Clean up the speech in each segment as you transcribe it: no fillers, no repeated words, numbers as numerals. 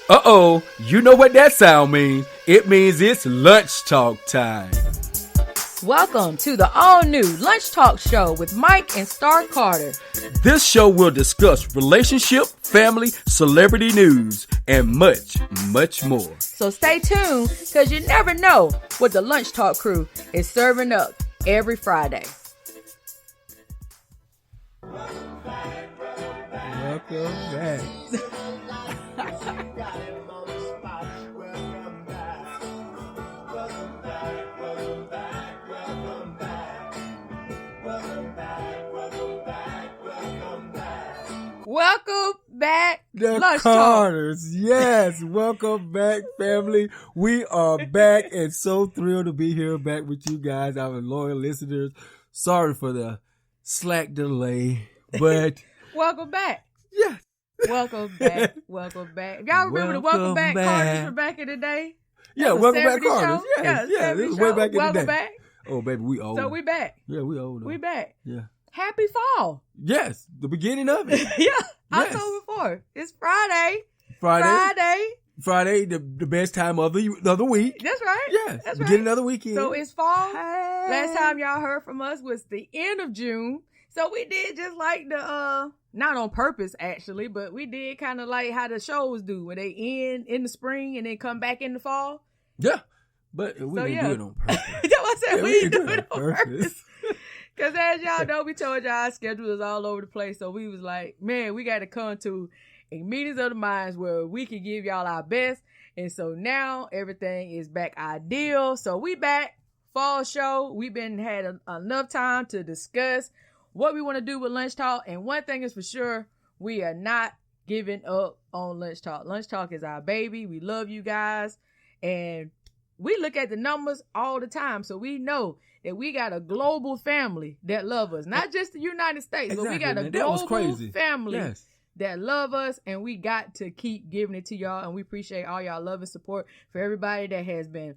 Uh-oh, you know what that sound means. It means it's lunch talk time. Welcome to the all-new Lunch Talk Show with Mike and Starr Carter. This show will discuss relationship, family, celebrity news, and much, much more. So stay tuned, because you never know what the Lunch Talk crew is serving up every Friday. Welcome back. Welcome back, The Lunch Carters. Talk. Yes, welcome back, family. We are back and so thrilled to be here back with you guys, our loyal listeners. Sorry for the slack delay, but Welcome back. yes. Welcome back. Welcome back. Y'all remember the Welcome Back Carters from back in the day? Yeah, was welcome a back, 70s Carters. show. Yeah, this was way back in the Welcome day. back. Oh, baby, we old. So we back. Yeah, we old. We back. Yeah. Happy fall. Yes, the beginning of it. Yeah. Yes. October 4th. It's Friday. Friday, the best time of the week. That's right. Yes, That's beginning right. of the weekend. So it's fall. Hey. Last time y'all heard from us was the end of June. So we did just like the, not on purpose actually, but we did kind of like how the shows do when they end in the spring and then come back in the fall. Yeah, but we didn't do it on purpose. That's what I said. Yeah, we didn't do it on purpose. Because as y'all know, we told y'all our schedule is all over the place. So we was like, man, we got to come to a meetings of the minds where we can give y'all our best. And so now everything is back ideal. So we back, fall show. We've been had enough time to discuss what we want to do with Lunch Talk. And one thing is for sure, we are not giving up on Lunch Talk. Lunch Talk is our baby. We love you guys. And we look at the numbers all the time. So we know that we got a global family that love us. Not just the United States, but we got a global family that love us. And we got to keep giving it to y'all. And we appreciate all y'all love and support for everybody that has been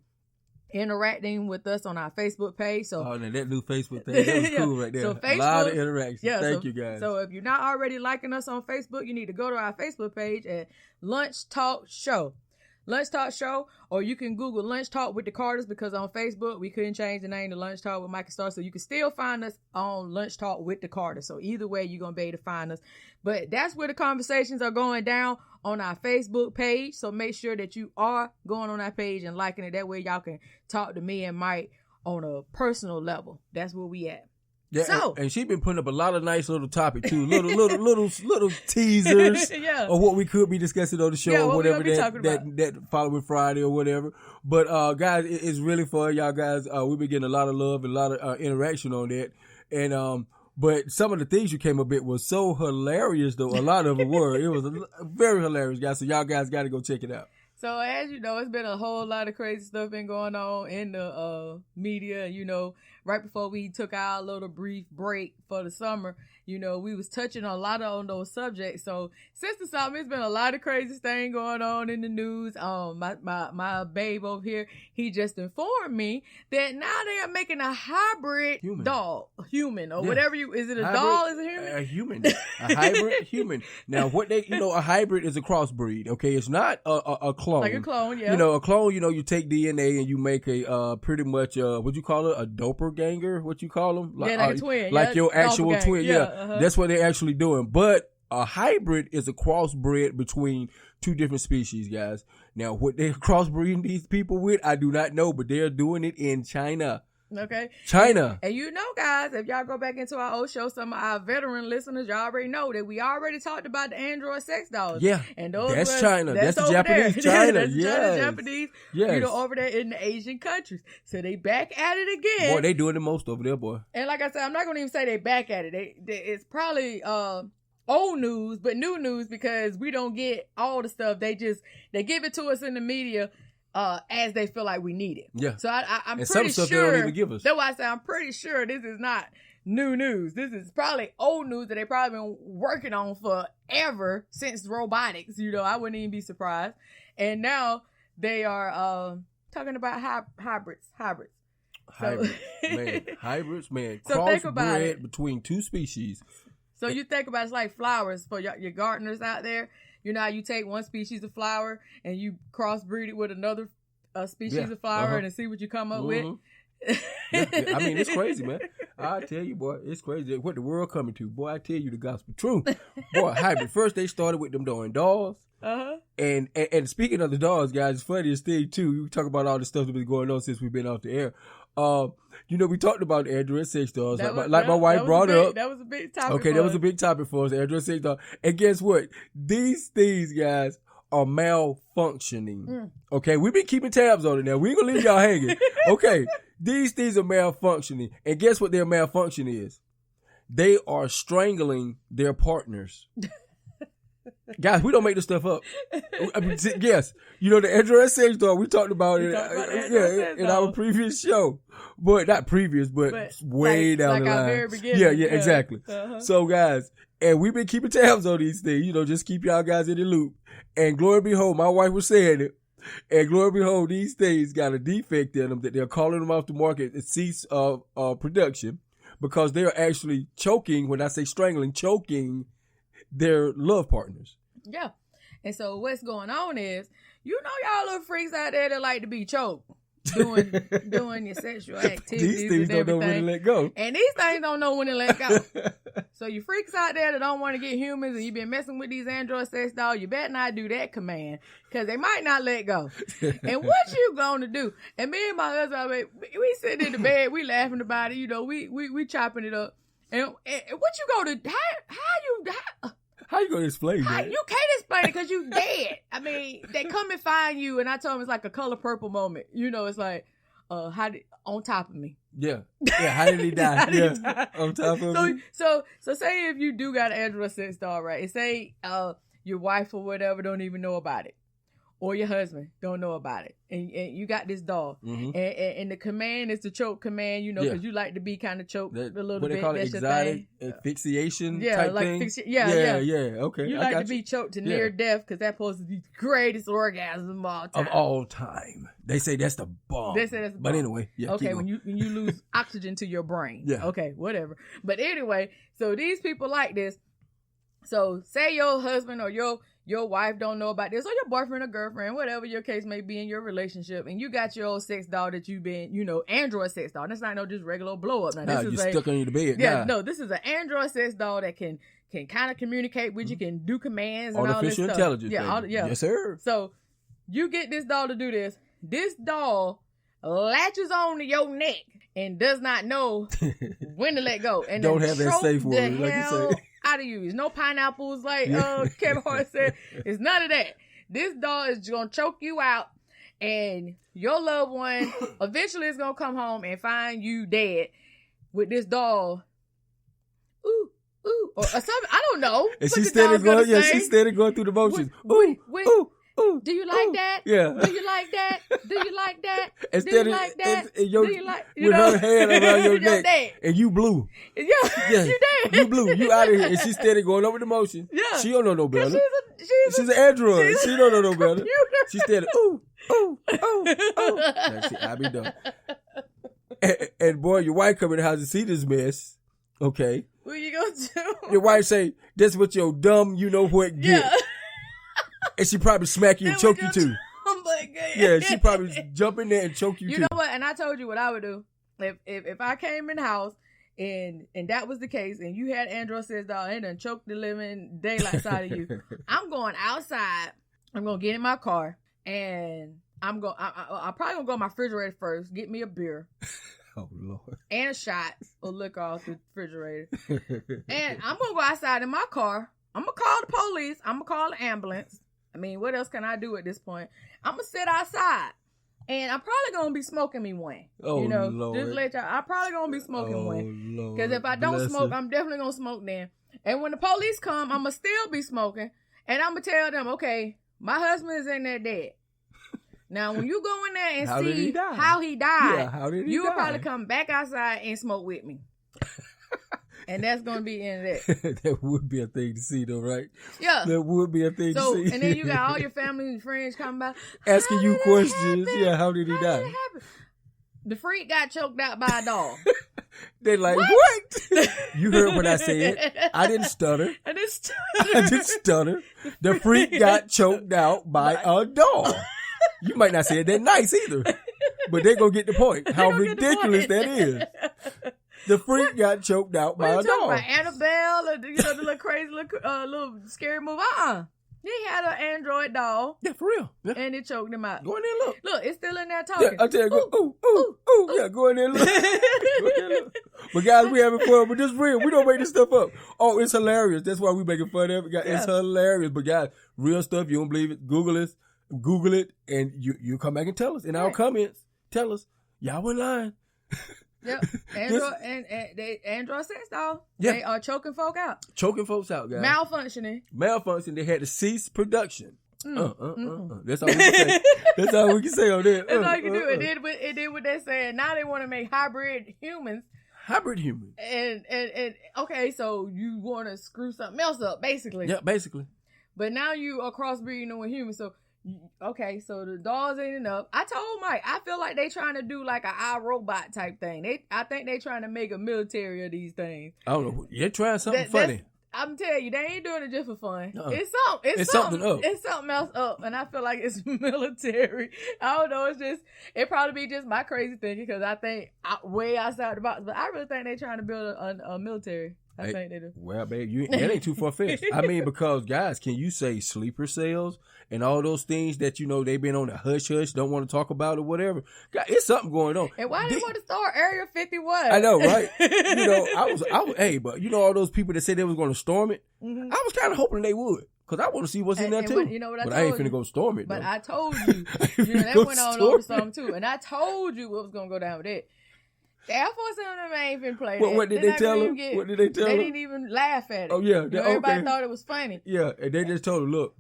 interacting with us on our Facebook page. So that new Facebook thing, that was cool right there. So Facebook, a lot of interaction. Yeah, Thank you guys. So if you're not already liking us on Facebook, you need to go to our Facebook page at Lunch Talk Show. Lunch Talk Show, or you can Google Lunch Talk with the Carters, because on Facebook we couldn't change the name to Lunch Talk with Mike and Starr, so you can still find us on Lunch Talk with the Carters. So either way, you're gonna be able to find us. But that's where the conversations are going down, on our Facebook page. So make sure that you are going on that page and liking it. That way y'all can talk to me and Mike on a personal level. That's where we at. Yeah, so, and she's been putting up a lot of nice little topics too, little teasers of what we could be discussing on the show or whatever that following Friday or whatever. But guys, it's really fun, y'all guys. We've been getting a lot of love and a lot of interaction on that, and but some of the things you came up with was so hilarious, though. A lot of them were. It was very hilarious, guys. So y'all guys got to go check it out. So as you know, it's been a whole lot of crazy stuff been going on in the media. You know, right before we took our little brief break for the summer, you know, we was touching a lot on those subjects. So since the summer, it's been a lot of crazy thing going on in the news. My babe over here, he just informed me that now they are making a hybrid human or whatever is it a hybrid, doll? Is it a human? A hybrid human. Now what a hybrid is a crossbreed. Okay, it's not a clone. Like a clone, yeah. You know, a clone. You know, you take DNA and you make a pretty much what you call it, a doppelganger. What you call them? Like a twin, like your actual twin. Yeah. Uh-huh. That's what they're actually doing. But a hybrid is a crossbred between two different species, guys. Now, what they're crossbreeding these people with, I do not know, but they're doing it in China. Okay. China. And you know, guys, if y'all go back into our old show, some of our veteran listeners, y'all already know that we already talked about the Android sex dolls. Yeah. And those that's China. That's the Japanese there. China. That's yes. the Japanese. Yes. You know, over there in the Asian countries. So they back at it again. Boy, they doing the most over there, boy. And like I said, I'm not going to even say they back at it. It's probably old news, but new news, because we don't get all the stuff. They give it to us in the media as they feel like we need it. Yeah. So I'm and pretty some sure. stuff they don't even give us. That's why I say I'm pretty sure this is not new news. This is probably old news that they probably been working on forever since robotics. You know, I wouldn't even be surprised. And now they are talking about hybrids. Hybrids, man. So think about Crossbred it. between two species. So you think about it's like flowers for your gardeners out there. You know how you take one species of flower and you crossbreed it with another species of flower and see what you come up with? Yeah, I mean, it's crazy, man. I tell you, boy, it's crazy. What the world coming to, boy, I tell you the gospel truth. Boy, hybrid. First, they started with them doing dolls. And speaking of the dolls, guys, it's funniest thing, too. We talk about all the stuff that's been going on since we've been off the air. You know, we talked about Android sex dolls. My wife brought up. That was a big topic. Okay, that was a big topic for us, Android sex dolls. And guess what? These things, guys, are malfunctioning. Okay, we've been keeping tabs on it now. We ain't gonna leave y'all hanging. Okay, these things are malfunctioning. And guess what their malfunction is? They are strangling their partners. Guys, we don't make this stuff up. I mean, yes, you know the Android sex doll. We talked about it, in our previous show, but not previous, but way down the line. Our very beginning. Yeah, exactly. So, guys, and we've been keeping tabs on these things. You know, just keep y'all guys in the loop. And glory behold, my wife was saying it. And glory behold, these things got a defect in them that they're calling them off the market and cease production because they are actually choking. When I say strangling, choking their love partners. Yeah. And so what's going on is, you know, y'all little freaks out there that like to be choked doing your sexual activities. These things don't know when to let go. And these things don't know when to let go. So you freaks out there that don't want to get humans and you've been messing with these Android sex dolls, you better not do that command because they might not let go. And what you gonna do? And me and my husband, we sitting in the bed, we laughing about it, you know, we chopping it up. And what you gonna, how you gonna explain that? You can't explain it because you dead. I mean, they come and find you, and I told him it's like a Color Purple moment. You know, it's like, on top of me. Yeah. How did he die? On top of me. So say if you do got an Android sex doll, right? And say your wife or whatever don't even know about it, or your husband don't know about it, and you got this doll, and the command is the choke command, you know, because you like to be kind of choked a little bit. What they call it, exotic asphyxiation type like thing? Okay. You like to be choked to near death because that's supposed to be the greatest orgasm of all time. They say that's the bomb. But anyway, okay, when you lose oxygen to your brain. Yeah. Okay, whatever. But anyway, so these people like this. So say your husband or your wife don't know about this, or your boyfriend or girlfriend, whatever your case may be in your relationship, and you got your old sex doll that you've been, you know, Android sex doll. That's not no just regular blow up. Now, this is stuck on your bed. Yeah, no, this is an Android sex doll that can kind of communicate with you, can do commands and all this stuff. Artificial intelligence. Yes, sir. So you get this doll to do this. This doll latches on to your neck and does not know when to let go. And don't have that safe word, like you say. Out of you. There's no pineapples like Kevin Hart said. It's none of that. This doll is gonna choke you out, and your loved one eventually is gonna come home and find you dead with this doll. Ooh, or something. I don't know. And she's steady going through the motions. Ooh. Do you like that? Yeah. Do you like that? Do you like that? Do you like that? With her hand around your neck, and you blue. Yeah. You dead. You blue. You out of here. And she's steady going over the motion. Yeah. She don't know no better. She's an android. She don't know no better. She's steady. Ooh. That's it. I be done. And boy, your wife come in the house and see this mess. Okay. What you gonna do? Your wife say, "That's what your dumb, you know what get." Yeah. And she probably smack you and choke you too. Yeah, she probably jump in there and choke you too. You know what? And I told you what I would do. If I came in the house and that was the case, and you had Android sex doll and done choked the living daylights out of you, I'm going outside. I'm gonna get in my car and I'm probably gonna go to my refrigerator first, get me a beer. Oh Lord. And a shot of liquor off the refrigerator. And I'm gonna go outside in my car. I'm gonna call the police. I'm gonna call the ambulance. I mean, what else can I do at this point? I'm gonna sit outside, and I'm probably gonna be smoking me one. Oh, you know, Lord. Just let y'all. I'm probably gonna be smoking one. Because if I don't smoke, I'm definitely gonna smoke then. And when the police come, I'm gonna still be smoking, and I'm gonna tell them, okay, my husband is in there dead. Now, when you go in there and see how he died, you will probably come back outside and smoke with me. And that's going to be the end of that. That would be a thing to see, though, right? Yeah. That would be a thing to see. And then you got all your family and friends coming by. Asking you questions. Yeah, how did he die? The freak got choked out by a dog. They like, what? You heard what I said. I didn't stutter. I didn't stutter. The freak got choked out by a dog. You might not say it that nice either. But they're going to get the point. How ridiculous that is. The freak got choked out by a dog. About Annabelle, or, the little crazy little scary movie. He had an android doll. Yeah, for real. Yeah. And it choked him out. Go in there and look. Look, it's still in there talking. Yeah, I tell you, go, ooh. Yeah, go in there and look. Go in there and look. But guys, we having fun, but this real. We don't make this stuff up. Oh, it's hilarious. That's why we making fun of it. Guys, it's hilarious. But guys, real stuff, you don't believe it, Google it, and you come back and tell us in our comments. Tell us, y'all were lying. Yep. Android sex doll. Yeah. They are choking folks out, guys. Malfunctioning. They had to cease production. That's all we can say. That's all we can say on that. That's all you can do. It did what they said. Now they want to make hybrid humans. And okay, so you want to screw something else up, basically. Yeah, basically. But now you are crossbreeding with humans. So okay, so the dolls ain't enough. I told Mike, I feel like they trying to do like an iRobot type thing. I think they trying to make a military of these things. I don't know. They're trying something funny. I'm telling you, they ain't doing it just for fun. No. It's something up. It's something else up, and I feel like it's military. I don't know. It probably be just my crazy thinking because I think way outside the box. But I really think they trying to build a military. I think they do. Well, babe, that ain't too far-fetched. I mean, because, guys, can you say sleeper cells and all those things that, they've been on the hush-hush, don't want to talk about or whatever? God, it's something going on. And why they want to start Area 51? I know, right? I was, but all those people that said they was going to storm it, I was kind of hoping they would. Because I want to see what's in there, too. But I ain't finna go storm it, But though. I told you. That went on over something, too. And I told you what was going to go down with it. The Air Force and them ain't even playing What did they tell him? What did they tell him? They didn't even laugh at it. Oh, yeah. Everybody thought it was funny. Yeah, and they just told him, look.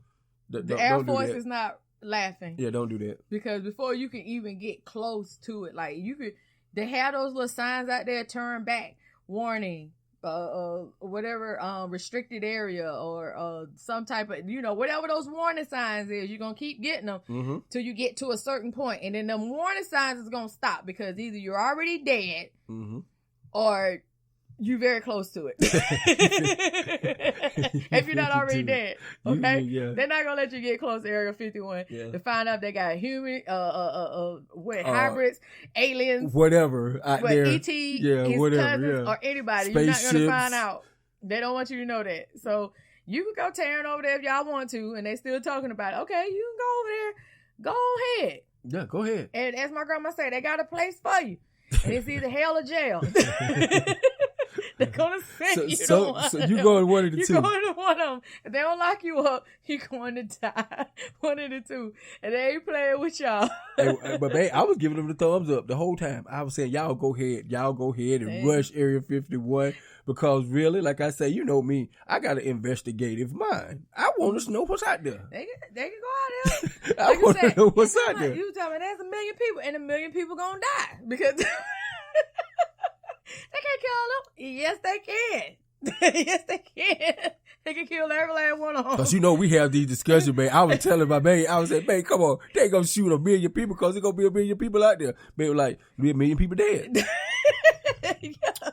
The Air Force is not laughing. Yeah, don't do that. Because before you can even get close to it, like they had those little signs out there, turn back, warning, whatever, restricted area or some type of, whatever those warning signs is, you're going to keep getting them till you get to a certain point. And then the warning signs is going to stop because either you're already dead or you're very close to it. If you're not already dead, okay? They're not going to let you get close to Area 51 to find out if they got human, hybrids, aliens, whatever out there. E.T., his cousins, or anybody. You're not going to find out. They don't want you to know that. So you can go tearing over there if y'all want to, and they still talking about it. Okay, you can go over there. Go ahead. Yeah, go ahead. And as my grandma said, they got a place for you. And it's either hell or jail. They're going to send you to one. So you going to one of the two. You're going to one of them. If they don't lock you up, you're going to die. One of the two. And they ain't playing with y'all. But babe, I was giving them the thumbs up the whole time. I was saying, y'all go ahead and rush Area 51. Because really, like I say, you know me, I got an investigative mind. I want to know what's out there. They can go out there. I want to know what's out there. You tell me there's 1 million people, and 1 million people going to die. Because they can't kill them. Yes, they can. Yes, they can. They can kill every last one of them. Because we have these discussions, man. I was telling my babe, I was saying, babe, come on. They ain't going to shoot 1 million people because there's going to be 1 million people out there. Babe, like, be 1 million people dead.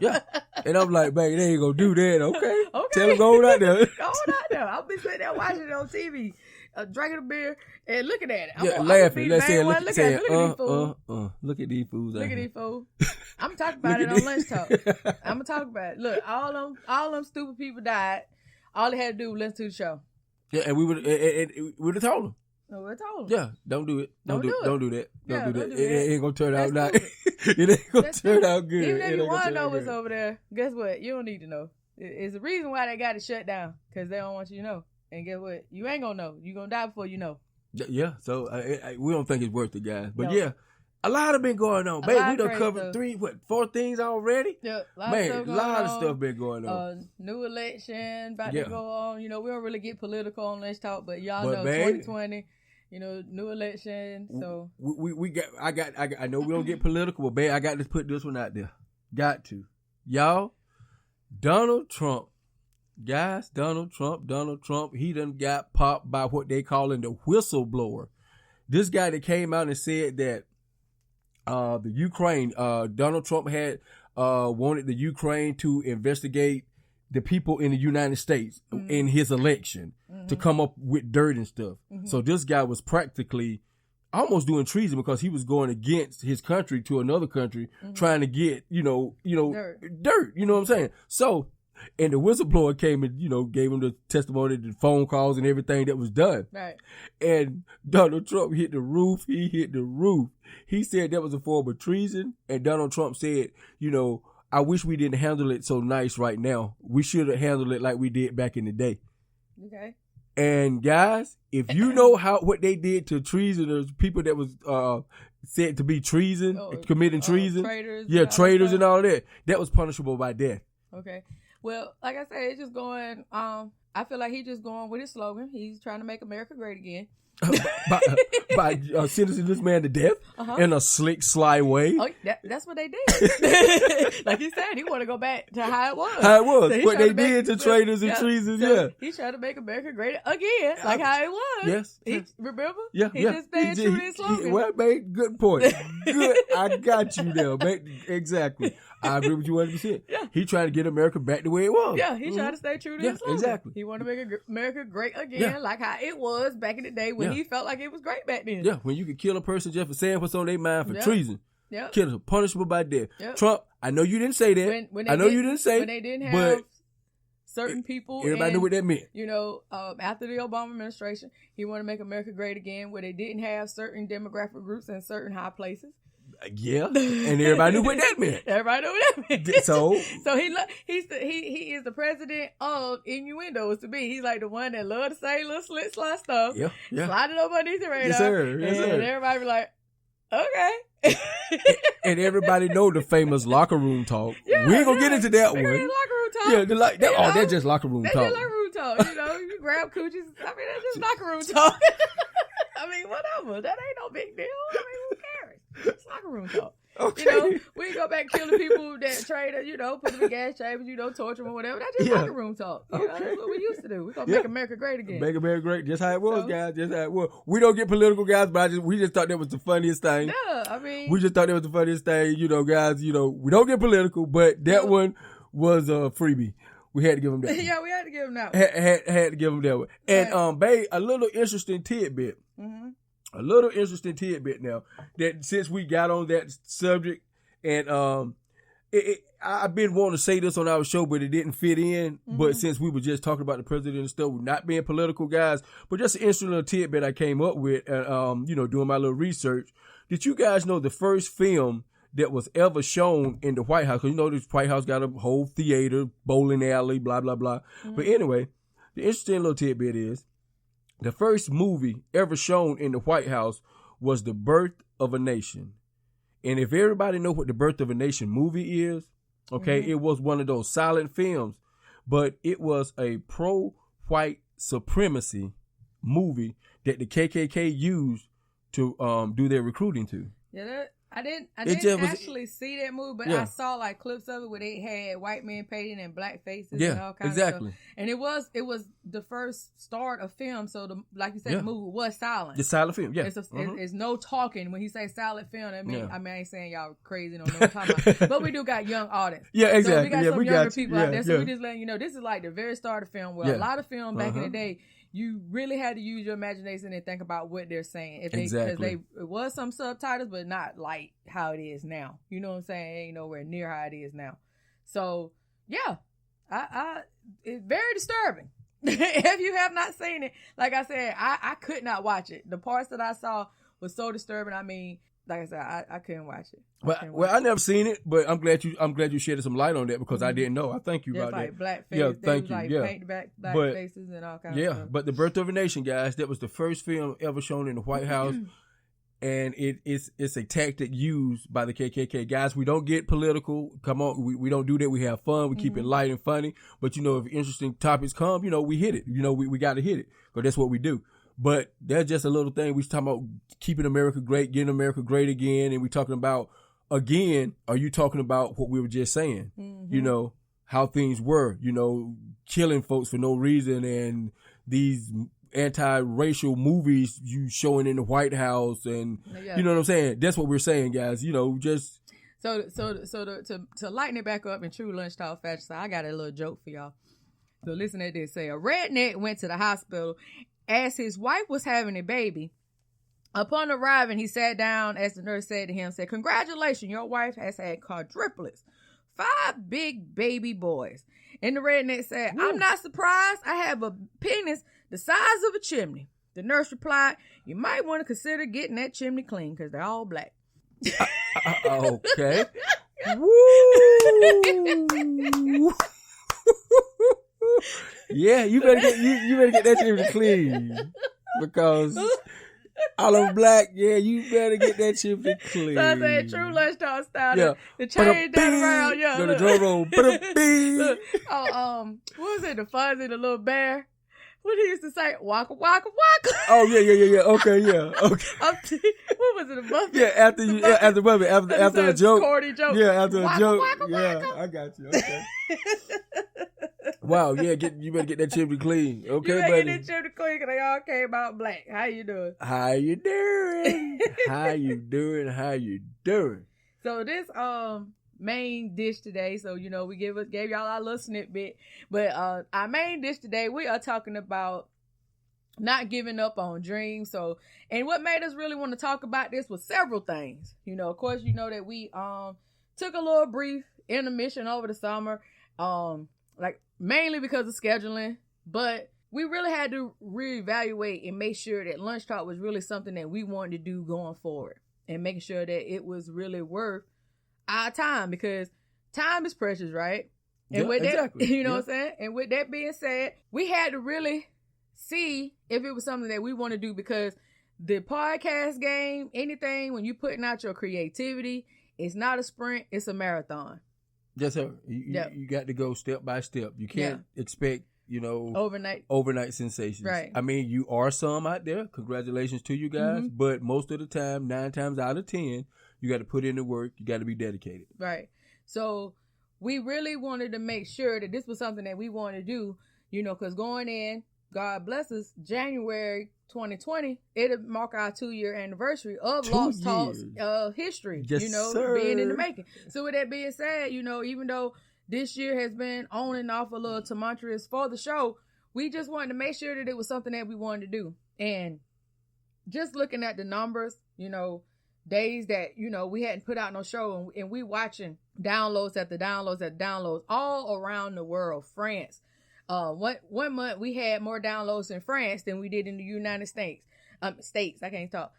Yeah. And I'm like, babe, they ain't going to do that. Okay. Tell them go on out there. Go on out there. I'll be sitting there watching it on TV, drinking a beer and looking at it. Laughing. Let's say, look at these fools. Look at these fools. Look at these fools. I'm going to talk about it on Lunch Talk. I'm going to talk about it. Look, all them stupid people died. All they had to do was listen to the show. Yeah, and we would have told them. No, we told them. Yeah, don't do it. Don't do that. Don't do that. It ain't gonna turn out nice. It ain't gonna turn out good. Even if you want to know what's over there, guess what? You don't need to know. It's the reason why they got it shut down because they don't want you to know. And guess what? You ain't gonna know. You gonna die before you know. Yeah. So we don't think it's worth it, guys. But yeah. A lot have been going on. Babe, we done covered 4 things already? Yeah, a lot of stuff been going on. New election about to go on. We don't really get political on Let's Talk, but y'all know 2020, new election. So I know we don't get political, but babe, I got to put this one out there. Got to. Y'all, Donald Trump, he done got popped by what they calling the whistleblower. This guy that came out and said that the Ukraine. Donald Trump had wanted the Ukraine to investigate the people in the United States in his election to come up with dirt and stuff. So this guy was practically almost doing treason because he was going against his country to another country trying to get, dirt. You know what I'm saying? So, and the whistleblower came and, gave him the testimony, the phone calls and everything that was done. Right. And Donald Trump hit the roof. He hit the roof. He said that was a form of treason. And Donald Trump said, I wish we didn't handle it so nice right now. We should have handled it like we did back in the day. Okay. And guys, if you know what they did to treasoners, people that was said to be committing treason, traitors and all that was punishable by death. Okay. Well, like I said, it's just going. I feel like he's just going with his slogan. He's trying to make America great again. by sentencing this man to death in a slick, sly way. Oh, that's what they did. Like you said, he want to go back to how it was. So what they did to traitors and treasons. So he's trying to make America great again, like how it was. Yes. Remember? Yeah. He just staying true to his slogan. Well, mate, good point. Good. I got you there, mate. Exactly. I agree with you 100%. Yeah. He trying to get America back the way it was. Yeah, he trying to stay true to his slogan. Exactly. He want to make America great again, like how it was back in the day when he felt like it was great back then. Yeah, when you could kill a person just for saying what's on their mind for treason. Yeah. Kill them, punishable by death. Yep. Trump, I know you didn't say that. When they didn't have certain people. Everybody knew what that meant. After the Obama administration, he wanted to make America great again where they didn't have certain demographic groups in certain high places. Yeah, and everybody knew what that meant. Everybody knew what that meant. So he is the president of innuendos to be. He's like the one that love to say little slit slide stuff. Yeah. Slide it up underneath the radar. Yes, sir. And everybody be like, okay. And everybody know the famous locker room talk. We ain't gonna get into that one. Locker room talk. Yeah, that's just locker room talk. That's just locker room talk. You grab coochies. I mean, that's just locker room talk. I mean, whatever. That ain't no big deal. I mean, who cares? It's locker room talk. Okay. We go back killing people that trade, put them in gas chambers, torture them or whatever. That's just locker room talk. That's what we used to do. We're going to make America great again. Make America great. Just how it was, guys. Just how it was. We don't get political, guys, but we just thought that was the funniest thing. Yeah, I mean. We just thought that was the funniest thing, guys. We don't get political, but that one was a freebie. We had to give them that. Yeah, we had to give them that one. Had to give them that one. And, babe, a little interesting tidbit. Mm-hmm. A little interesting tidbit now that since we got on that subject and I've been wanting to say this on our show, but it didn't fit in. Mm-hmm. But since we were just talking about the president and stuff, we're not being political, guys, but just an interesting little tidbit I came up with, doing my little research. Did you guys know the first film that was ever shown in the White House? Because this White House got a whole theater, bowling alley, blah, blah, blah. Mm-hmm. But anyway, the interesting little tidbit is, the first movie ever shown in the White House was The Birth of a Nation. And if everybody know what The Birth of a Nation movie is, it was one of those silent films, but it was a pro-white supremacy movie that the KKK used to do their recruiting to. Yeah, I didn't actually see that movie, but I saw like clips of it where they had white men painted in black faces and all kinds of stuff. And it was the first start of film, so like you said, the movie was silent. The silent film, yeah. It's no talking. When he say silent film, I ain't saying y'all crazy, don't know what I'm talking about. But we do got young audience. Yeah, exactly. So we got some younger people out there, so we just letting you know, this is like the very start of film, where a lot of film back in the day, you really had to use your imagination and think about what they're saying. Because it was some subtitles, but not like how it is now. You know what I'm saying? It ain't nowhere near how it is now. So yeah, it's very disturbing. If you have not seen it, like I said, I could not watch it. The parts that I saw was so disturbing. I mean, like I said, I couldn't watch it. I never seen it, but I'm glad you shed some light on that because I didn't know. I thank you about like that. Black face. Yeah, thank you. Like paint black faces and all kinds of stuff. But The Birth of a Nation, guys, that was the first film ever shown in the White House. And it's a tactic used by the KKK. Guys, we don't get political. Come on, we don't do that. We have fun. We keep it light and funny. But, if interesting topics come, we hit it. We got to hit it because that's what we do. But that's just a little thing. We talking about keeping America great, getting America great again. And we talking about, again, are you talking about what we were just saying? How things were, killing folks for no reason and these anti-racial movies you showing in the White House, and you know what I'm saying? That's what we're saying, guys. You know, just so to lighten it back up in true lunch talk fashion. So I got a little joke for y'all. So listen to this. Say a redneck went to the hospital as his wife was having a baby. Upon arriving, he sat down as the nurse said to him, said, "Congratulations, your wife has had quadruplets, 5 big baby boys." And the redneck said, "I'm not surprised. I have a penis the size of a chimney." The nurse replied, "You might want to consider getting that chimney clean because they're all black." Okay. Woo! Yeah, you better get that chimney clean because all of them black. Yeah, you better get that chimney clean. So I said, true lunch talk style. Yeah, to change that around. Yeah, go to drum roll. Look. Oh, what was it? The Fuzzy, the little bear. What he used to say? Waka waka waka. Oh yeah. Okay, yeah. Okay. What was it? A Muppet? Yeah, after Muppet, after a joke. Corny joke. Yeah, after waka, a joke. Waka, yeah, waka. I got you. Okay. Wow, yeah, you better get that chimney clean. Okay, you buddy. better get that chimney clean because they all came out black. How you doing? How you doing? So this main dish today, so you know we gave y'all our little snippet, but our main dish today we are talking about not giving up on dreams. So, and what made us really want to talk about this was several things. You know, of course, you know that we took a little brief intermission over the summer, like mainly because of scheduling, but we really had to reevaluate and make sure that Lunch Talk was really something that we wanted to do going forward, and making sure that it was really worth our time, because time is precious, right? And with that, exactly. You know what I'm saying? And with that being said, we had to really see if it was something that we want to do, because the podcast game, anything, when you're putting out your creativity, it's not a sprint, it's a marathon. Yes, sir. You got to go step by step. You can't expect, you know, overnight sensations. Right. I mean, you are some out there. Congratulations to you guys. Mm-hmm. But most of the time, 9 times out of 10, you got to put in the work. You got to be dedicated. Right. So we really wanted to make sure that this was something that we wanted to do, you know, because going in, God bless us, January 2020, it'll mark our 2-year anniversary of Lost Talks history, yes, you know, sir. Being in the making. So with that being said, you know, even though this year has been on and off a little tumultuous for the show, we just wanted to make sure that it was something that we wanted to do. And just looking at the numbers, you know, days that, you know, we hadn't put out no show, and we watching downloads after downloads after downloads all around the world. France. One month we had more downloads in France than we did in the United States. States, I can't talk.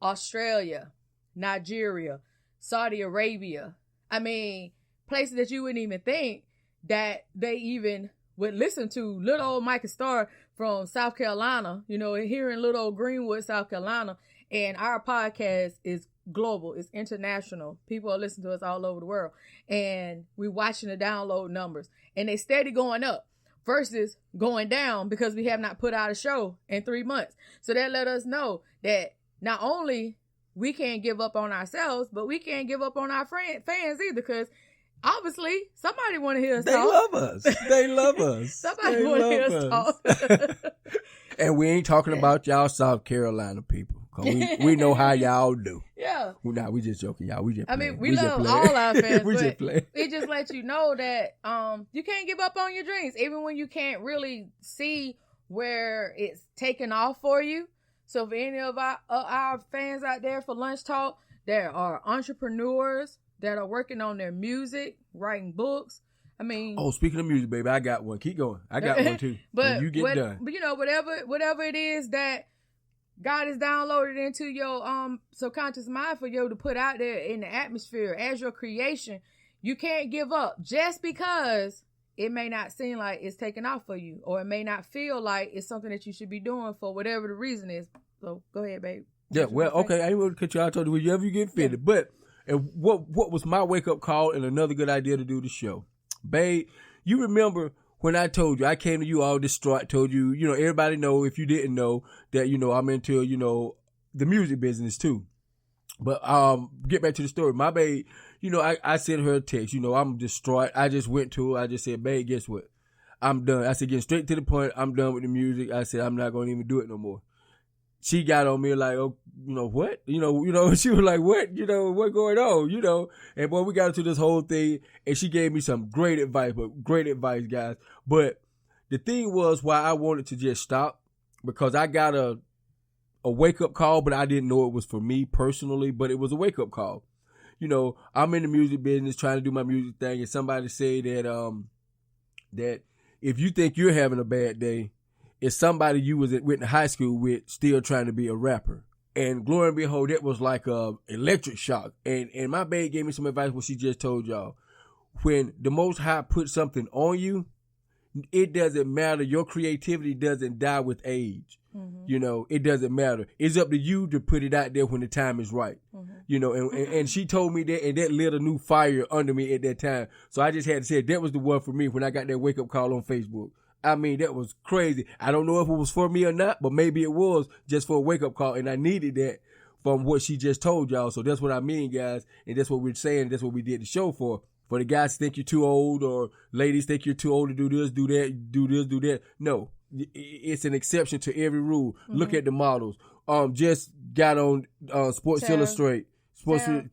Australia, Nigeria, Saudi Arabia. I mean, places that you wouldn't even think that they even would listen to. Little old Mike and Starr from South Carolina, you know, here in little old Greenwood, South Carolina. And our podcast is global. It's international. People are listening to us all over the world. And we're watching the download numbers. And they steady going up versus going down because we have not put out a show in 3 months. So that let us know that not only we can't give up on ourselves, but we can't give up on our fans either, because obviously somebody want to hear us talk. They love us. Somebody want to hear us talk. And we ain't talking about y'all South Carolina people. We know how y'all do. Yeah. Nah, we just joking, y'all. We just playing. I mean, we love all our fans, we but just play. It just lets you know that you can't give up on your dreams, even when you can't really see where it's taking off for you. So for any of our fans out there for Lunch Talk, there are entrepreneurs that are working on their music, writing books. I mean, oh, speaking of music, baby, I got one. Keep going. I got one too. But when you get done. But you know, whatever it is that God has downloaded into your subconscious mind for you to put out there in the atmosphere as your creation, you can't give up just because it may not seem like it's taking off for you, or it may not feel like it's something that you should be doing for whatever the reason is. So go ahead, babe. Yeah, well, okay, I ain't going to cut you out. I told you whenever you get fitted. Yeah. But and what was my wake up call and another good idea to do the show, babe? You remember when I told you, I came to you all distraught, told you, you know, everybody know, if you didn't know, that, you know, I'm into, you know, the music business too. But get back to the story. My babe, you know, I sent her a text, you know, I'm distraught. I just went to her. I just said, babe, guess what? I'm done. I said, getting straight to the point, I'm done with the music. I said, I'm not going to even do it no more. She got on me like, oh, what? She was like, what? What going on? And boy, we got into this whole thing, and she gave me some great advice, guys. But the thing was why I wanted to just stop, because I got a wake-up call, but I didn't know it was for me personally, but it was a wake-up call. I'm in the music business trying to do my music thing, and somebody said that if you think you're having a bad day, it's somebody you went to high school with still trying to be a rapper. And glory and behold, that was like a electric shock. And my babe gave me some advice what she just told y'all. When the Most High puts something on you, it doesn't matter. Your creativity doesn't die with age. Mm-hmm. It doesn't matter. It's up to you to put it out there when the time is right. Mm-hmm. And she told me that, and that lit a new fire under me at that time. So I just had to say that was the one for me when I got that wake up call on Facebook. I mean, that was crazy. I don't know if it was for me or not, but maybe it was just for a wake up call, and I needed that from what she just told y'all. So that's what I mean, guys, and that's what we're saying. That's what we did the show for. For the guys who think you're too old, or ladies think you're too old to do this, do that, do this, do that. No, it's an exception to every rule. Mm-hmm. Look at the models. Just got on Sports Illustrated.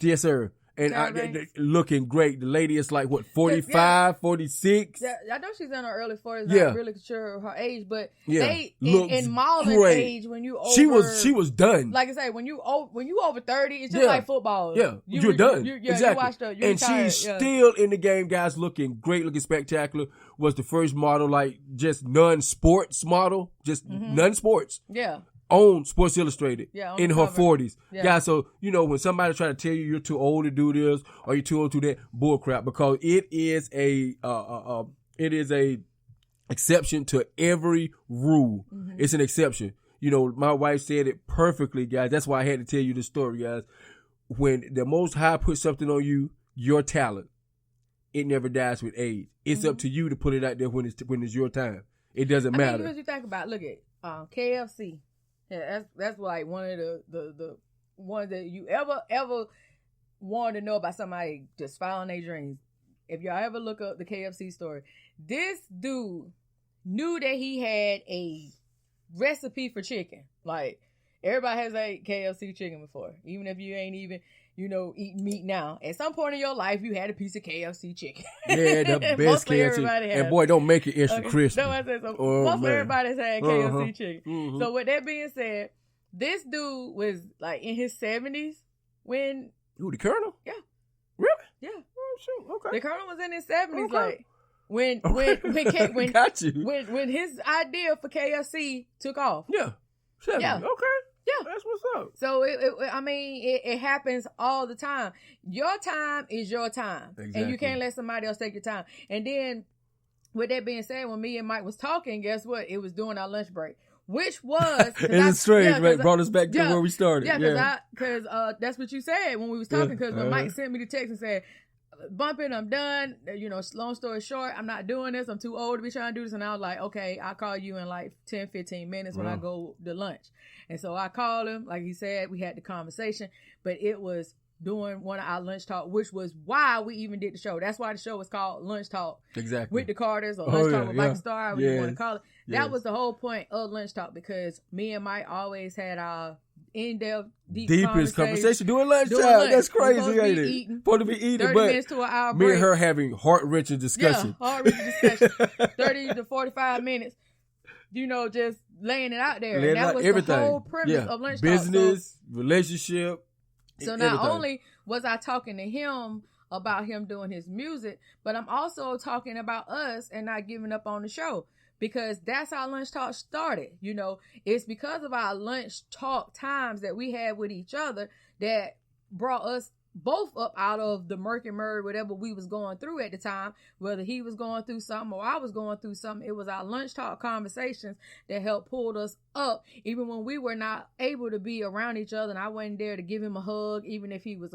Yes, sir. And looking great. The lady is like, 45, 46? Yeah, I know she's in her early 40s. Yeah. Not really sure her age, but they in modeling great. Age, when you over... She was done. Like I say, when you over 30, it's just like football. Yeah, you're done. Exactly. You and she's still in the game, guys, looking great, looking spectacular. Was the first model, like, just non-sports model. Just non-sports. Yeah. On Sports Illustrated in her 40s. Yeah, so, when somebody try to tell you you're too old to do this or you're too old to do that, bullcrap, because it is a exception to every rule. Mm-hmm. It's an exception. My wife said it perfectly, guys. That's why I had to tell you the story, guys. When the Most High puts something on you, your talent, it never dies with age. It's up to you to put it out there when it's your time. It doesn't matter. Because you think about, look at KFC. Yeah, that's like one of the ones that you ever wanted to know about somebody just following their dreams. If y'all ever look up the KFC story, this dude knew that he had a recipe for chicken. Like, everybody has ate KFC chicken before, even if you ain't even eating meat now. At some point in your life, you had a piece of KFC chicken. Yeah, the best KFC. And boy, don't make it extra crispy. No, I said so. Most everybody's had KFC chicken. Mm-hmm. So with that being said, this dude was like in his 70s when... Who, the Colonel? Yeah. Really? Yeah. Oh, shoot. Okay. The Colonel was in his 70s. Okay. Like, when Got you. When his idea for KFC took off. Yeah. 70. Yeah. Okay. Yeah, that's what's up. So it happens all the time. Your time is your time, and you can't let somebody else take your time. And then, with that being said, when me and Mike was talking, guess what? It was during our lunch break, which was it's strange, right? Brought us back to where we started. Yeah, because that's what you said when we was talking. Because when Mike sent me the text and said, "Bump it, I'm done." Long story short, I'm not doing this. I'm too old to be trying to do this. And I was like, okay, I'll call you in like 10, 15 minutes when I go to lunch. And so I called him. Like he said, we had the conversation, but it was during one of our lunch talk, which was why we even did the show. That's why the show was called Lunch Talk. Exactly. With the Carters, or Lunch Talk with Mike and Starr, whatever you want to call it. That was the whole point of Lunch Talk, because me and Mike always had our in-depth, deepest conversation during lunchtime. That's crazy, ain't it? Supposed to be eating, 30 but minutes to an hour me break. and her having heart-wrenching discussion. Yeah, heart-wrenching discussion. 30 to 45 minutes, just laying it out there. And that was everything. The whole premise of Lunch Talk. Business, relationship. So not only was I talking to him about him doing his music, but I'm also talking about us and not giving up on the show. Because that's how Lunch Talk started. It's because of our lunch talk times that we had with each other that brought us both up out of the murky murder, whatever we was going through at the time, whether he was going through something or I was going through something. It was our lunch talk conversations that helped pull us up, even when we were not able to be around each other, and I wasn't there to give him a hug, even if he was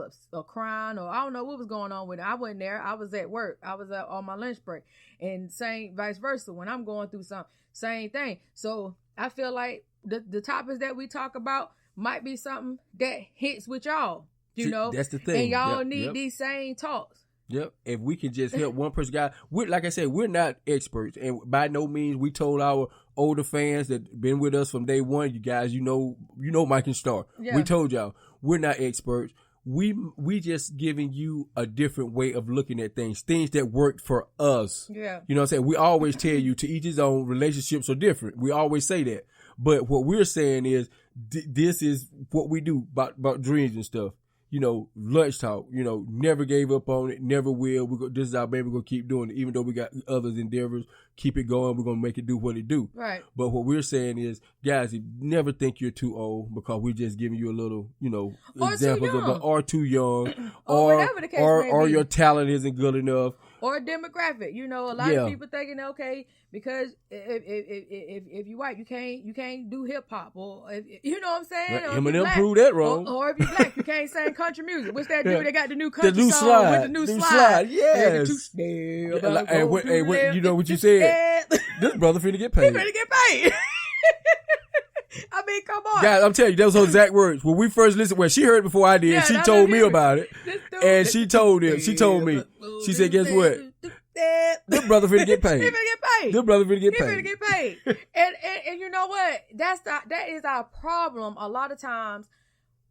crying, or I don't know what was going on with him. I wasn't there. I was at work. I was on my lunch break, and same vice versa. When I'm going through something, same thing. So I feel like the topics that we talk about might be something that hits with y'all. That's the thing. And y'all need these same talks. Yep. If we can just help one person, guys, like I said, we're not experts, and by no means we told our older fans that been with us from day one, you guys, you know Mike and Starr. Yeah. We told y'all we're not experts. We just giving you a different way of looking at things that worked for us. Yeah. You know what I'm saying? We always tell you to each his own. Relationships are different. We always say that. But what we're saying is this is what we do about dreams and stuff. You know, lunch talk, you know, never gave up on it, never will. This is our baby, we're going to keep doing it. Even though we got other endeavors, keep it going. We're going to make it do what it do. Right. But what we're saying is, guys, you never think you're too old, because we're just giving you a little, you know, examples of or too young, or whatever the case or your talent isn't good enough. Or demographic. You know, a lot of people thinking, okay, because if you white, you can't do hip hop, or you know what I'm saying? Right. Eminem proved that wrong. Or if you black, you can't sing country music. What's that dude? They got the new country song slide. with the new slide. Yes. And you know what you said? This brother finna get paid. He finna get paid. I mean, come on. Guys, I'm telling you, those exact words. When we first listened, she heard it before I did. She told me about it. And she told me. She said, guess what? This brother finna get paid. He finna get paid. This brother finna get paid. He finna get paid. And you know what? That is our problem. A lot of times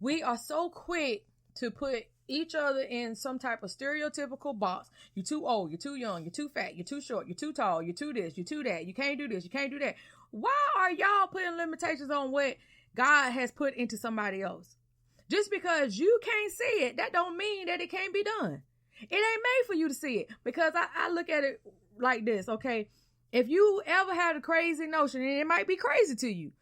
we are so quick to put each other in some type of stereotypical box. You're too old, you're too young, you're too fat, you're too short, you're too tall, you're too this, you're too that, you can't do this, you can't do that. Why are y'all putting limitations on what God has put into somebody else? Just because you can't see it, that don't mean that it can't be done. It ain't made for you to see it. Because I look at it like this, okay? If you ever had a crazy notion, and it might be crazy to you,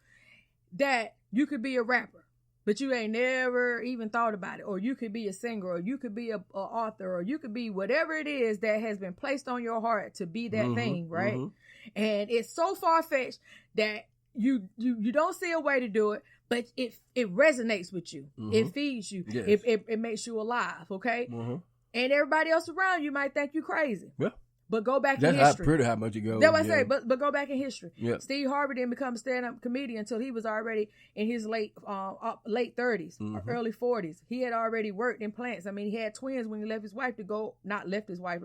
that you could be a rapper, but you ain't never even thought about it. Or you could be a singer, or you could be a author, or you could be whatever it is that has been placed on your heart to be that thing, right? Mm-hmm. And it's so far-fetched that you don't see a way to do it, but it resonates with you. Mm-hmm. It feeds you. Yes. It makes you alive, okay? Mm-hmm. And everybody else around you might think you crazy. Yeah. But go back in history. That's pretty how much it goes. That's what I say. But go back in history. Yeah. Steve Harvey didn't become a stand-up comedian until he was already in his late 30s, or early 40s. He had already worked in plants. I mean, he had twins when he left his wife to go, not left his wife,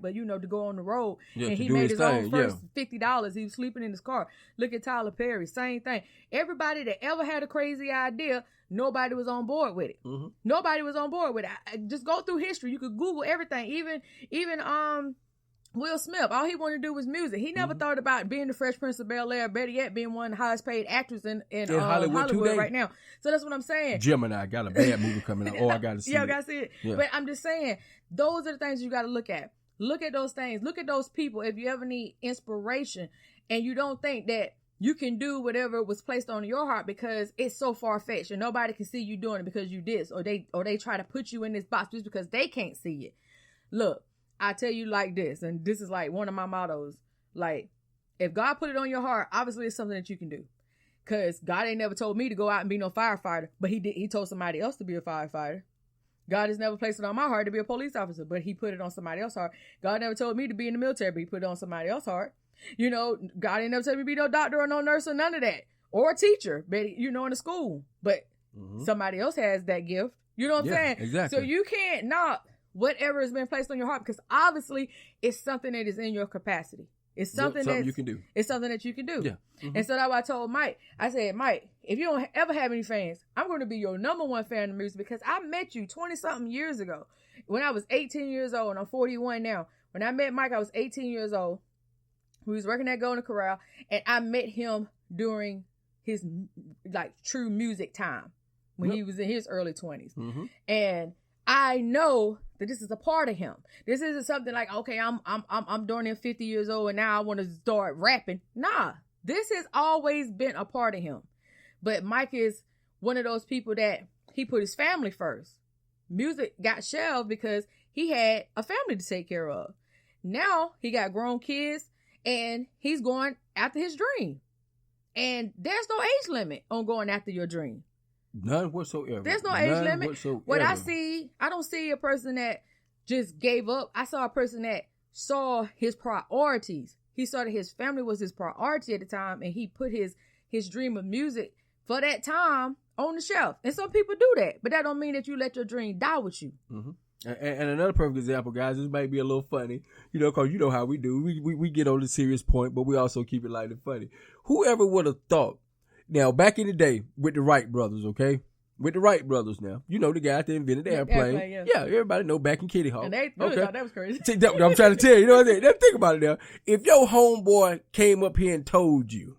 but you know, to go on the road. Yeah, and he made his own first $50. He was sleeping in his car. Look at Tyler Perry, same thing. Everybody that ever had a crazy idea, nobody was on board with it. Mm-hmm. Nobody was on board with it. Just go through history. You could Google everything. Even Will Smith, all he wanted to do was music. He never thought about being the Fresh Prince of Bel-Air, better yet, being one of the highest paid actors in Hollywood right now. So that's what I'm saying. Gemini got a bad movie coming out. Oh, I got to see it. I got to see it. Yeah. But I'm just saying, those are the things you got to look at. Look at those things. Look at those people. If you ever need inspiration and you don't think that you can do whatever was placed on your heart because it's so far-fetched and nobody can see you doing it because you this, or they try to put you in this box just because they can't see it. Look, I tell you like this, and this is like one of my mottos. Like, if God put it on your heart, obviously it's something that you can do. Because God ain't never told me to go out and be no firefighter, but he told somebody else to be a firefighter. God has never placed it on my heart to be a police officer, but he put it on somebody else's heart. God never told me to be in the military, but he put it on somebody else's heart. You know, God ain't never told me to be no doctor or no nurse or none of that. Or a teacher, but you know, in the school. But somebody else has that gift. You know what I'm saying? Exactly. So you can't knock whatever has been placed on your heart, because obviously it's something that is in your capacity. It's something that you can do. It's something that you can do. Yeah. Mm-hmm. And so that's why I told Mike, I said, Mike, if you don't ever have any fans, I'm going to be your number one fan of music, because I met you 20-something years ago when I was 18 years old, and I'm 41 now. When I met Mike, I was 18 years old. We was working at Golden Corral, and I met him during his like true music time when he was in his early 20s. Mm-hmm. And I know that this is a part of him. This isn't something like, okay, I'm darn 50 years old and now I want to start rapping. Nah, this has always been a part of him. But Mike is one of those people that he put his family first. Music got shelved because he had a family to take care of. Now he got grown kids and he's going after his dream. And there's no age limit on going after your dream. None whatsoever. There's no age limit. Whatsoever. What I don't see a person that just gave up. I saw a person that saw his priorities. He saw that his family was his priority at the time, and he put his dream of music for that time on the shelf. And some people do that, but that don't mean that you let your dream die with you. Mm-hmm. And another perfect example, guys, this might be a little funny, because you know how we do. We get on the serious point, but we also keep it light and funny. Whoever would have thought, now, back in the day with the Wright brothers, okay? With the Wright brothers now. You know the guy that invented the airplane. Yeah, everybody know back in Kitty Hawk. And they really thought that was crazy. I'm trying to tell you, what I'm saying? Now, think about it now. If your homeboy came up here and told you,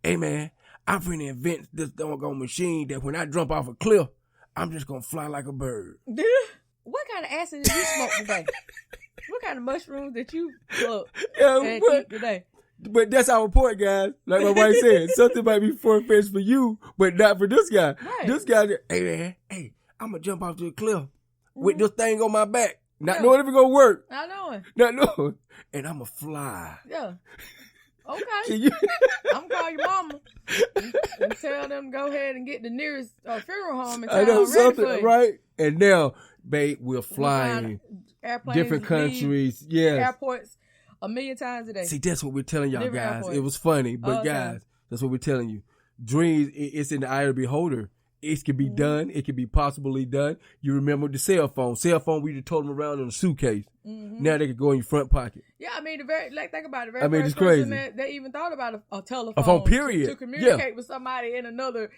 hey, man, I'm finna invent this doggone machine that when I jump off a cliff, I'm just gonna fly like a bird. What kind of acid did you smoke today? What kind of mushrooms did you plug and eat today? But that's our point, guys. Like my wife said, something might be far-fetched for you, but not for this guy. Right. This guy, hey man, I'm gonna jump off to a cliff with this thing on my back, not knowing if it's gonna work. Not knowing. And I'm gonna fly. Yeah. Okay. I'm gonna call your mama and tell them to go ahead and get the nearest funeral home in town. I know something, for you. right? And now, babe, we're flying different countries. Yeah. Airports 1,000,000 times a day. See, that's what we're telling y'all, guys. It was funny, but guys, that's what we're telling you. Dreams, it's in the eye of the beholder. It can be done. It can be possibly done. You remember the cell phone. We just told them around in a suitcase. Mm-hmm. Now they can go in your front pocket. Yeah, I mean, think about it. Very it's crazy. They even thought about a telephone. A phone, period. To communicate with somebody in another.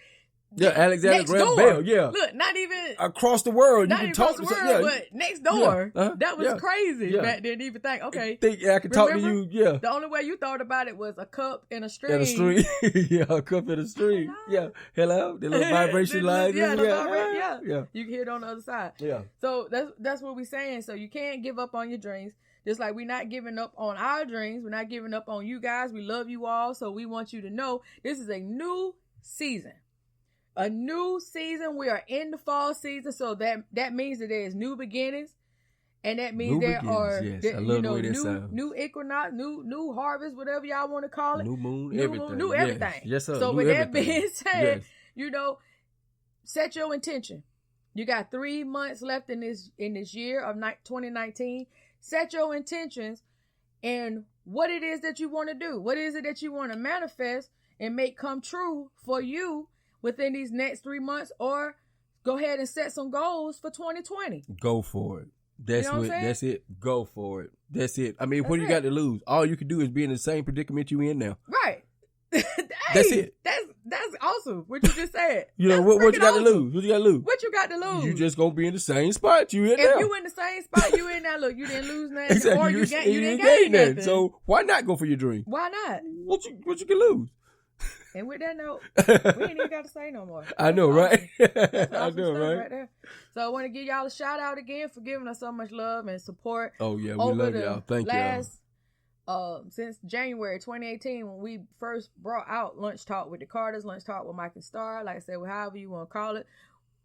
Yeah, Alexander Graham Bell. Yeah, look, not even across the world. Not you even can across talk the world, but next door. Yeah. That was crazy. Yeah. Back then, even think, okay, I can talk to you. Yeah, the only way you thought about it was a cup and a string. Yeah, a cup and a string. Yeah, hello, the little vibration line. Yeah. You can hear it on the other side. Yeah. So that's what we're saying. So you can't give up on your dreams. Just like we're not giving up on our dreams. We're not giving up on you guys. We love you all. So we want you to know this is a new season. A new season. We are in the fall season. So that means that there is new beginnings. And that means new equinox, new harvest, whatever y'all want to call it. New moon, everything. Yes, sir. So with that being said, set your intention. You got 3 months left in this year of 2019. Set your intentions and what it is that you want to do. What is it that you want to manifest and make come true for you within these next 3 months, or go ahead and set some goals for 2020. Go for it. That's it. Go for it. That's it. I mean, what you got to lose? All you can do is be in the same predicament you in now. Right. That's it. That's awesome. What you just said. What you got to lose? What you got to lose? What you got to lose? You just gonna be in the same spot you in now. If you in the same spot you in now, look, you didn't lose nothing, exactly. or you didn't gain nothing. So why not go for your dream? Why not? What you can lose? And with that note, we ain't even got to say no more. I know, right? I know, right there. So I want to give y'all a shout out again for giving us so much love and support. Oh yeah, we love y'all. Thank y'all. Since January 2018, when we first brought out Lunch Talk with the Carters, Lunch Talk with Mike and Starr, like I said, however you want to call it.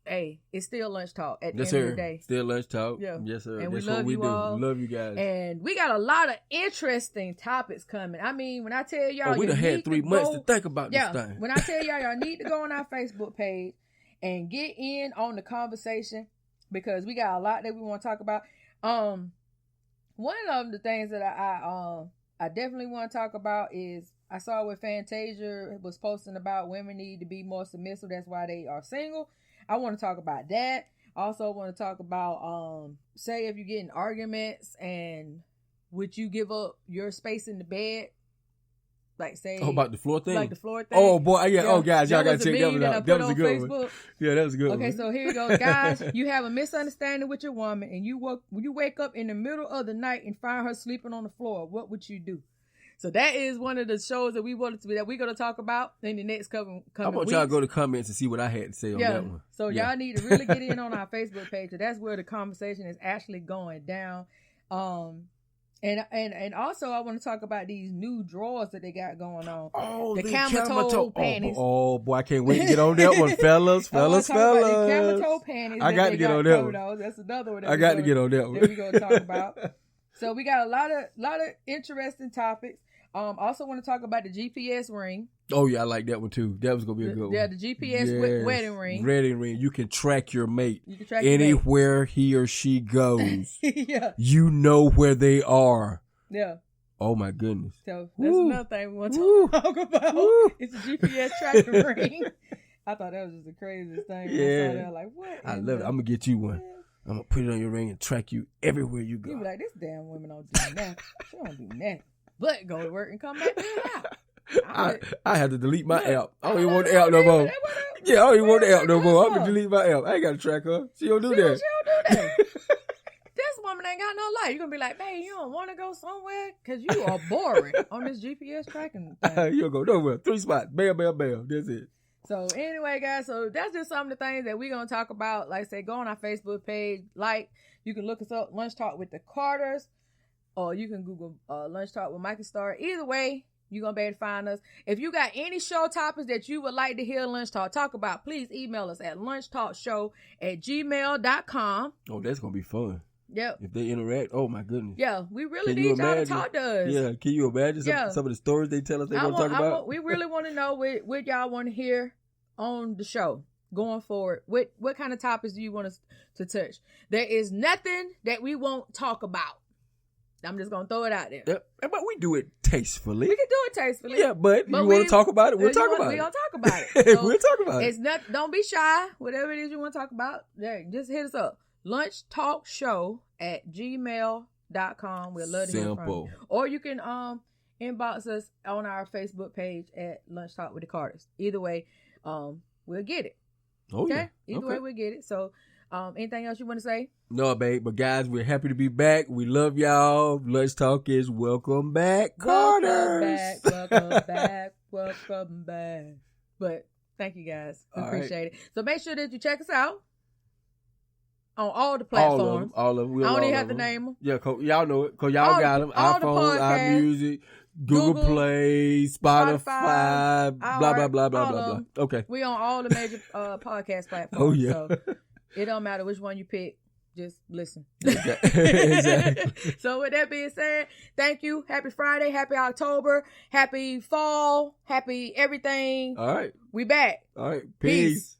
Hey, it's still Lunch Talk at the end of the day. Still Lunch Talk. Yeah. Yes, sir. And that's we love what we you do. all. We love you guys. And we got a lot of interesting topics coming. I mean, when I tell y'all, we done had 3 months to think about this thing. When I tell y'all need to go on our Facebook page and get in on the conversation, because we got a lot that we want to talk about. One of the things that I definitely want to talk about is I saw what Fantasia was posting about women need to be more submissive. That's why they are single. I want to talk about that. Also want to talk about, say if you get in arguments and would you give up your space in the bed? Like say. Oh, about the floor thing? Like the floor thing. Oh, boy. Yeah. Oh, guys, y'all got to check that one out. That was a good one. Yeah, that was a good one. Okay, so here you go. Guys, you have a misunderstanding with your woman and you wake up in the middle of the night and find her sleeping on the floor. What would you do? So that is one of the shows that we're going to talk about in the next coming I want y'all to go to comments and see what I had to say on that one. So y'all need to really get in on our Facebook page. That's where the conversation is actually going down. And also I want to talk about these new drawers that they got going on. Oh, the camel toe panties. Oh boy, I can't wait to get on that one, fellas. Camel toe panties. I got to get on that one. That's another one. I got to get on that one. That we're going to talk about. So we got a lot of interesting topics. Also want to talk about the GPS ring. Oh yeah, I like that one too. That was gonna be a good one. Yeah, the GPS wedding ring. Wedding ring. You can track your mate anywhere he or she goes. Yeah. You know where they are. Yeah. Oh my goodness. So that's another thing we want to talk about. It's a GPS tracking ring. I thought that was just the craziest thing. Yeah. Like what? I love it. I'm gonna get you one. I'm going to put it on your ring and track you everywhere you go. You be like, this damn woman don't do nothing. She don't do nothing. But go to work and come back to the house. I have to delete my app. I don't even want the app no more. Yeah, I don't even want the app no more. I'm going to delete my app. I ain't got to track her. She don't do that. She don't do that. This woman ain't got no life. You're going to be like, babe, you don't want to go somewhere? Because you are boring on this GPS tracking thing. You don't go nowhere. 3 spots. Bam, bam, bam. That's it. So anyway, guys, so that's just some of the things that we're going to talk about. Like I said, go on our Facebook page. You can look us up, Lunch Talk with the Carters. Or you can Google Lunch Talk with Mike and Starr. Either way, you're going to be able to find us. If you got any show topics that you would like to hear Lunch Talk talk about, please email us at lunchtalkshow@gmail.com. Oh, that's going to be fun. Yep. If they interact, oh my goodness. Yeah, we really need y'all to talk to us. Yeah, can you imagine some of the stories they tell us they're going to talk about? We really want to know what y'all want to hear on the show going forward. What kind of topics do you want us to touch? There is nothing that we won't talk about. I'm just going to throw it out there. Yeah, but we do it tastefully. We can do it tastefully. Yeah, but you want to talk about it? We'll talk about it. We're going to talk about it. So we'll talk about it. Don't be shy. Whatever it is you want to talk about, just hit us up. lunchtalkshow@gmail.com. We'll love to hear from you. Or you can inbox us on our Facebook page at Lunch Talk with the Carters. Either way, we'll get it. Oh, okay? Yeah. Either way, we'll get it. So, anything else you want to say? No, babe. But guys, we're happy to be back. We love y'all. Lunch Talk is welcome back, Carters. Welcome back. Welcome back. But thank you guys. We appreciate it. So make sure that you check us out on all the platforms. All of them. I don't even have to name them. Yeah, y'all know it. Because y'all got them. iPhones, iMusic, Google Play, Spotify, blah, blah, blah, blah, blah. Okay. We on all the major podcast platforms. Oh, yeah. So it don't matter which one you pick. Just listen. Exactly. So with that being said, thank you. Happy Friday. Happy October. Happy fall. Happy everything. All right. We back. All right. Peace.